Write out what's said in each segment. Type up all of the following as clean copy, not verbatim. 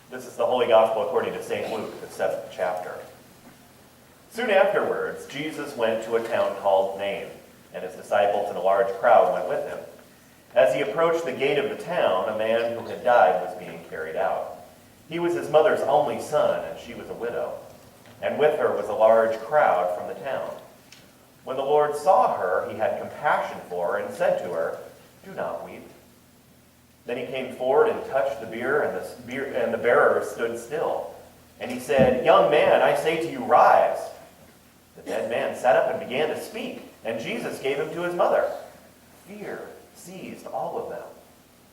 This is the Holy Gospel according to St. Luke, the 7th chapter. Soon afterwards, Jesus went to a town called Nain, and his disciples and a large crowd went with him. As he approached the gate of the town, a man who had died was being carried out. He was his mother's only son, and she was a widow. And with her was a large crowd from the town. When the Lord saw her, he had compassion for her and said to her, "Do not weep." Then he came forward and touched the bier, and the bearer stood still. And he said, "Young man, I say to you, rise." The dead man sat up and began to speak, and Jesus gave him to his mother. Fear seized all of them,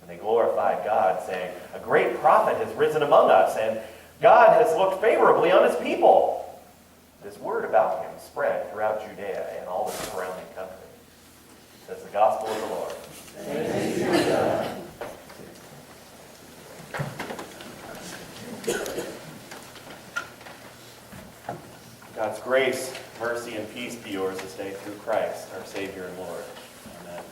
and they glorified God, saying, "A great prophet has risen among us, and God has looked favorably on his people." This word about him spread throughout Judea and all the surrounding country. This is the gospel of the Lord. Thanks be to God. God's grace, mercy, and peace be yours this day through Christ, our Savior and Lord. Amen.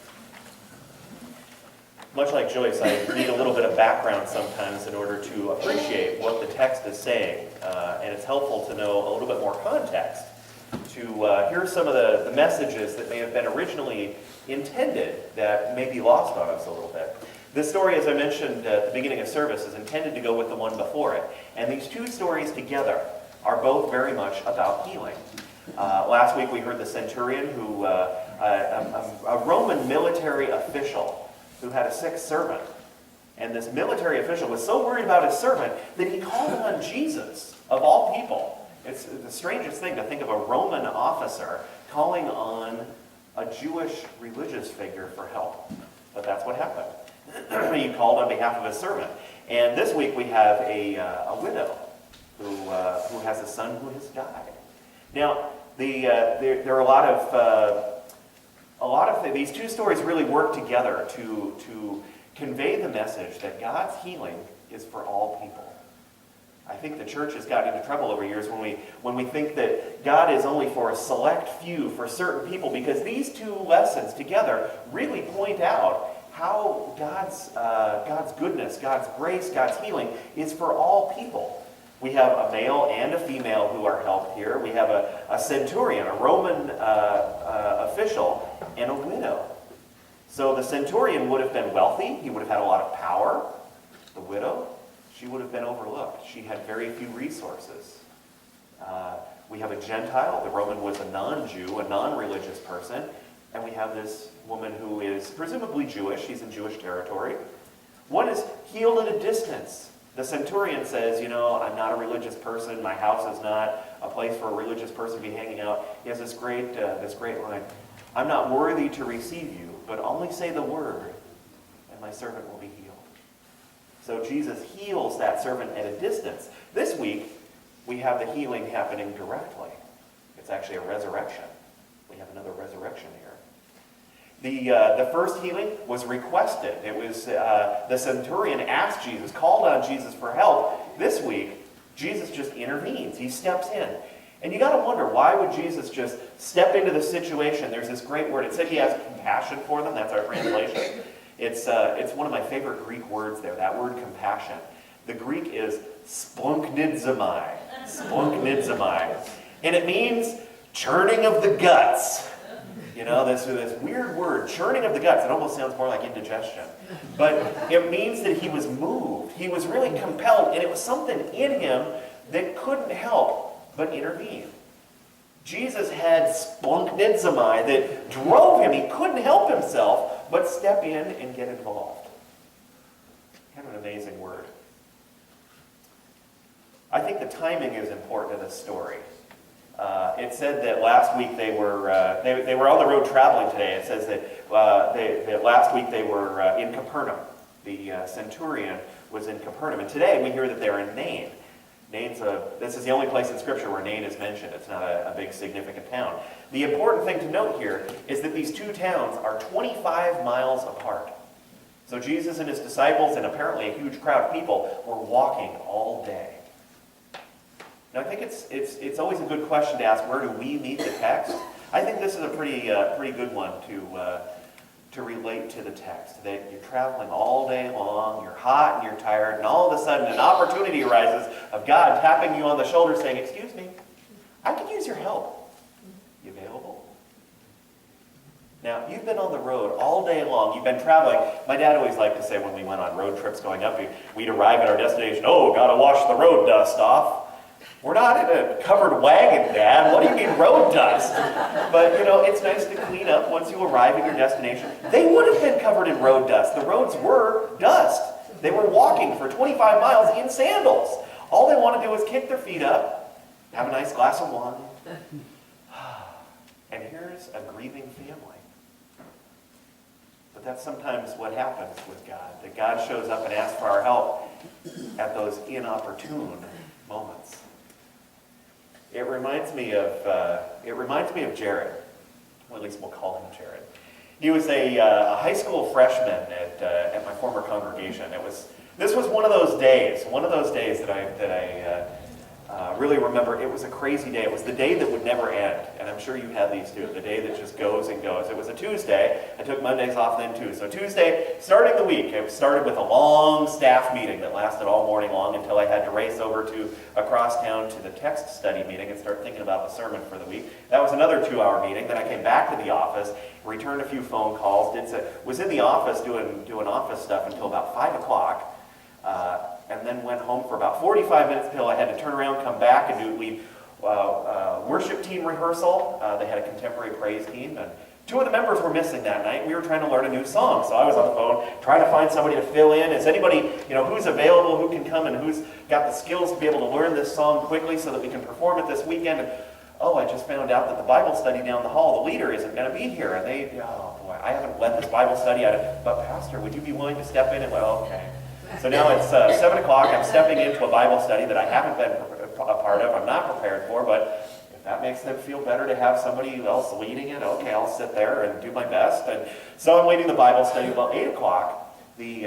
Much like Joyce, I need a little bit of background sometimes in order to appreciate what the text is saying. And it's helpful to know a little bit more context to hear some of the messages that may have been originally intended that may be lost on us a little bit. This story, as I mentioned at the beginning of service, is intended to go with the one before it. And these two stories together are both very much about healing. Last week we heard the centurion, who a Roman military official who had a sick servant. And this military official was so worried about his servant that he called on Jesus, of all people. It's the strangest thing to think of a Roman officer calling on a Jewish religious figure for help. But that's what happened. He called on behalf of his servant. And this week we have a widow who has a son who has died. Now, there are a lot of these two stories really work together to convey the message that God's healing is for all people. I think the church has gotten into trouble over years when we think that God is only for a select few, for certain people, because these two lessons together really point out how God's goodness, God's grace, God's healing is for all people. We have a male and a female who are helped here. We have a centurion, a Roman official, and a widow. So the centurion would have been wealthy. He would have had a lot of power. The widow, she would have been overlooked. She had very few resources. We have a Gentile. The Roman was a non-Jew, a non-religious person. And we have this woman who is presumably Jewish. She's in Jewish territory. One is healed at a distance. The centurion says, I'm not a religious person. My house is not a place for a religious person to be hanging out. He has this great line. "I'm not worthy to receive you, but only say the word, and my servant will be healed." So Jesus heals that servant at a distance. This week, we have the healing happening directly. It's actually a resurrection. We have another resurrection here. The first healing was requested. It was the centurion asked Jesus, called on Jesus for help. This week, Jesus just intervenes. He steps in. And you got to wonder, why would Jesus just step into the situation? There's this great word. It said he has compassion for them. That's our translation. It's one of my favorite Greek words there, that word compassion. The Greek is splunknidzomai. Splunknidzomai. And it means churning of the guts. This weird word, churning of the guts. It almost sounds more like indigestion. But it means that he was moved. He was really compelled, and it was something in him that couldn't help but intervene. Jesus had splunknidzomai that drove him. He couldn't help himself but step in and get involved. Kind of an amazing word. I think the timing is important in this story. It said that last week they were on the road traveling today. It says that last week they were in Capernaum. The centurion was in Capernaum. And today we hear that they're in Nain. This is the only place in Scripture where Nain is mentioned. It's not a big significant town. The important thing to note here is that these two towns are 25 miles apart. So Jesus and his disciples, and apparently a huge crowd of people, were walking all day. Now, I think it's always a good question to ask, where do we meet the text? I think this is a pretty good one to relate to the text. That you're traveling all day long, you're hot and you're tired, and all of a sudden an opportunity arises of God tapping you on the shoulder saying, "Excuse me, I could use your help. You available?" Now, you've been on the road all day long. You've been traveling. My dad always liked to say when we went on road trips going up, we'd arrive at our destination, "Oh, gotta wash the road dust off." We're not in a covered wagon, Dad. What do you mean road dust? But, it's nice to clean up once you arrive at your destination. They would have been covered in road dust. The roads were dust. They were walking for 25 miles in sandals. All they want to do is kick their feet up, have a nice glass of wine. And here's a grieving family. But that's sometimes what happens with God. That God shows up and asks for our help at those inopportune moments. It reminds me of Jared. Well, at least we'll call him Jared. He was a high school freshman at my former congregation. This was one of those days that I really remember. It was a crazy day. It was the day that would never end, and I'm sure you had these too. The day that just goes and goes. It was a Tuesday. I took Mondays off then too. So Tuesday, starting the week, it started with a long staff meeting that lasted all morning long until I had to race over to across town to the text study meeting and start thinking about the sermon for the week. That was another 2-hour meeting. Then I came back to the office, returned a few phone calls, was in the office doing office stuff until about 5 o'clock. And then went home for about 45 minutes until I had to turn around, come back, and lead worship team rehearsal. They had a contemporary praise team, and 2 of the members were missing that night. We were trying to learn a new song, so I was on the phone trying to find somebody to fill in. Is anybody, who's available, who can come, and who's got the skills to be able to learn this song quickly so that we can perform it this weekend? And, I just found out that the Bible study down the hall, the leader isn't going to be here. And I haven't led this Bible study. But Pastor, would you be willing to step in? And okay. So now it's 7 o'clock. I'm stepping into a Bible study that I haven't been a part of. I'm not prepared for, but if that makes them feel better to have somebody else leading it, okay, I'll sit there and do my best. And so I'm leading the Bible study. About 8 o'clock, the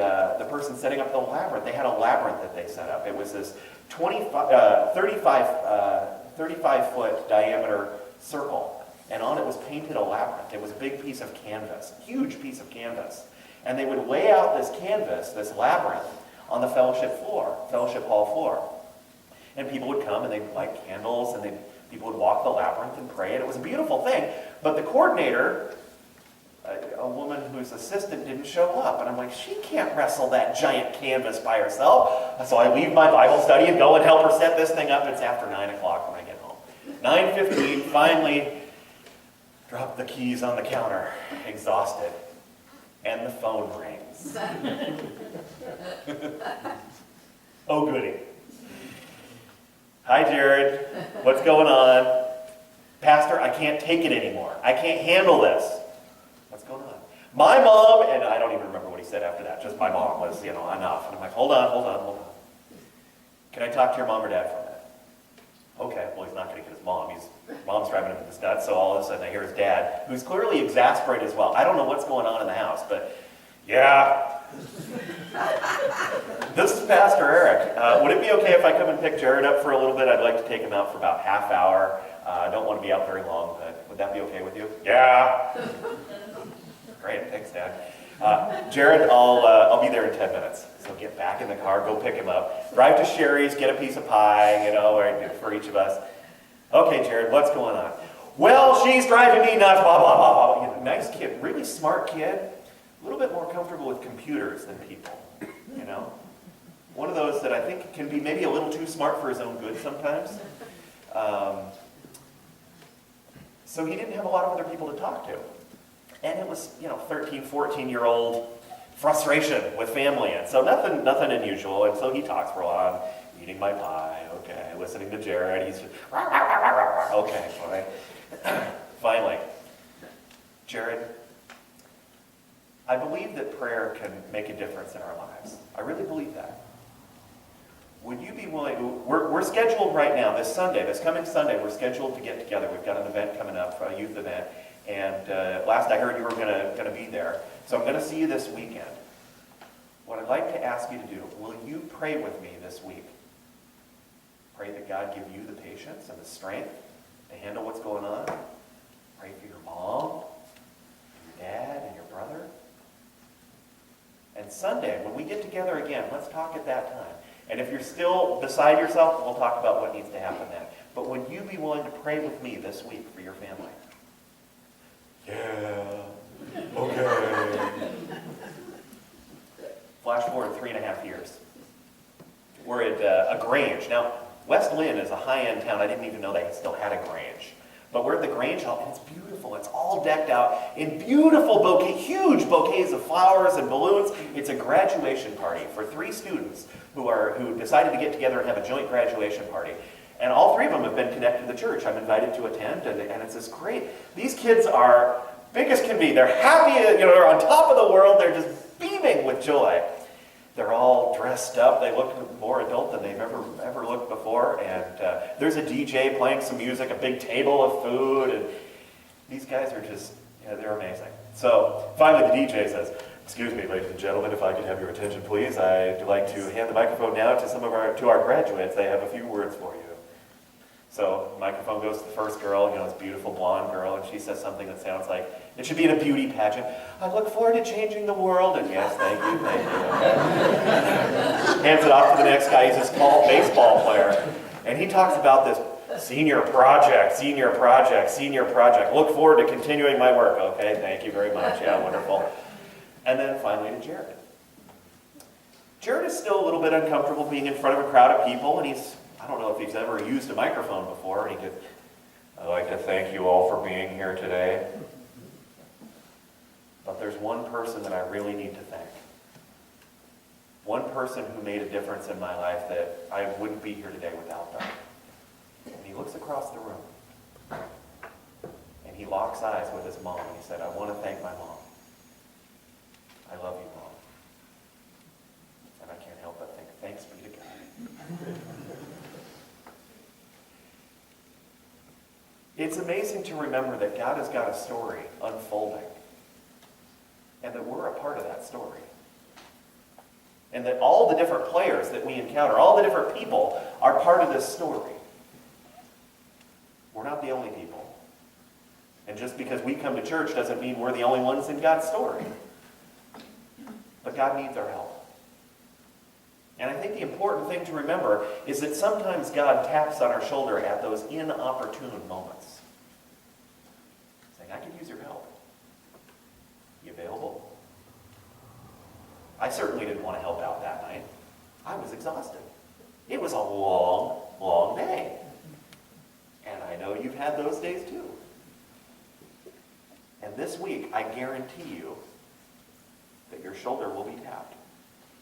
person setting up the labyrinth, they had a labyrinth that they set up. It was this 35-foot diameter circle, and on it was painted a labyrinth. It was a big piece of canvas, huge piece of canvas. And they would lay out this canvas, this labyrinth, on the fellowship hall floor. And people would come and they'd light candles and people would walk the labyrinth and pray. And it was a beautiful thing. But the coordinator, a woman whose assistant, didn't show up. And I'm like, she can't wrestle that giant canvas by herself. So I leave my Bible study and go and help her set this thing up. It's after 9 o'clock when I get home. 9:15, finally drop the keys on the counter, exhausted. And the phone rings. Oh, goody. Hi, Jared. What's going on? Pastor, I can't take it anymore. I can't handle this. What's going on? My mom, and I don't even remember what he said after that. Just my mom was, enough. And I'm like, hold on. Can I talk to your mom or dad for a minute? Okay, well, he's not going to get his mom. Mom's driving him to the nuts, so all of a sudden I hear his dad, who's clearly exasperated as well. I don't know what's going on in the house, but yeah. This is Pastor Eric. Would it be okay if I come and pick Jared up for a little bit? I'd like to take him out for about half hour. I don't want to be out very long, but would that be okay with you? Yeah. Great, thanks, Dad. Jared, I'll be there in 10 minutes. So get back in the car, go pick him up. Drive to Sherry's, get a piece of pie, for each of us. Okay, Jared, what's going on? Well, she's driving me nuts, blah, blah, blah, blah. Nice kid, really smart kid. A little bit more comfortable with computers than people, One of those that I think can be maybe a little too smart for his own good sometimes. So he didn't have a lot of other people to talk to. And it was, 13, 14-year-old frustration with family. And so nothing unusual. And so he talks for a while. I'm eating my pie. Okay. Listening to Jared. He's just, okay, fine. Finally, Jared, I believe that prayer can make a difference in our lives. I really believe that. Would you be willing, we're scheduled right now, this coming Sunday, we're scheduled to get together. We've got an event coming up, a youth event. And last I heard you were going to be there. So I'm going to see you this weekend. What I'd like to ask you to do, will you pray with me this week? Pray that God give you the patience and the strength to handle what's going on. Pray for your mom, your dad, and your brother. And Sunday, when we get together again, let's talk at that time. And if you're still beside yourself, we'll talk about what needs to happen then. But would you be willing to pray with me this week for your family? Yeah, okay. Flash forward 3.5 years. We're at a Grange. Now, West Lynn is a high-end town. I didn't even know they still had a Grange. But we're at the Grange Hall, and it's beautiful. It's all decked out in beautiful huge bouquets of flowers and balloons. It's a graduation party for 3 students who decided to get together and have a joint graduation party. And all 3 of them have been connected to the church. I'm invited to attend, and it's just great. These kids are big as can be. They're happy, they're on top of the world. They're just beaming with joy. They're all dressed up. They look more adult than they've ever looked before. And there's a DJ playing some music, a big table of food. And these guys are just, they're amazing. So finally the DJ says, "Excuse me, ladies and gentlemen, if I could have your attention, please. I'd like to hand the microphone now to our graduates. They have a few words for you." So the microphone goes to the first girl, this beautiful blonde girl, and she says something that sounds like, it should be in a beauty pageant. "I look forward to changing the world." And yes, thank you. Okay. Hands it off to the next guy. He's this tall baseball player. And he talks about this senior project. "Look forward to continuing my work." "Okay, thank you very much. Yeah, wonderful." And then finally to Jared. Jared is still a little bit uncomfortable being in front of a crowd of people, and I don't know if he's ever used a microphone before. And "I'd like to thank you all for being here today. But there's one person that I really need to thank. One person who made a difference in my life that I wouldn't be here today without them." And he looks across the room. And he locks eyes with his mom. And he said, "I want to thank my mom. I love you, Mom." And I can't help but think, thanks be to God. It's amazing to remember that God has got a story unfolding. And that we're a part of that story. And that all the different players that we encounter, all the different people, are part of this story. We're not the only people. And just because we come to church doesn't mean we're the only ones in God's story. But God needs our help. And I think the important thing to remember is that sometimes God taps on our shoulder at those inopportune moments. Saying, "I could use your help. You available?" I certainly didn't want to help out that night. I was exhausted. It was a long, long day. And I know you've had those days too. And this week, I guarantee you that your shoulder will be tapped.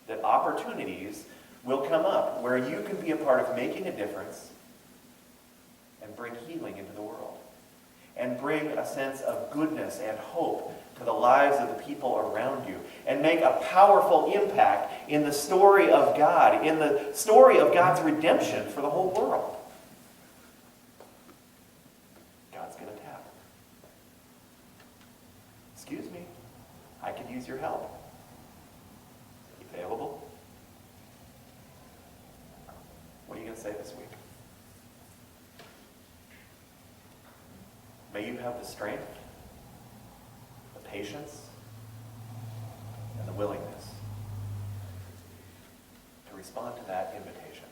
That opportunities will come up where you can be a part of making a difference and bring healing into the world. And bring a sense of goodness and hope to the lives of the people around you. And make a powerful impact in the story of God, in the story of God's redemption for the whole world. God's going to tap. "Excuse me, I could use your help. You available?" What are you going to say this week? May you have the strength, the patience, and the willingness to respond to that invitation.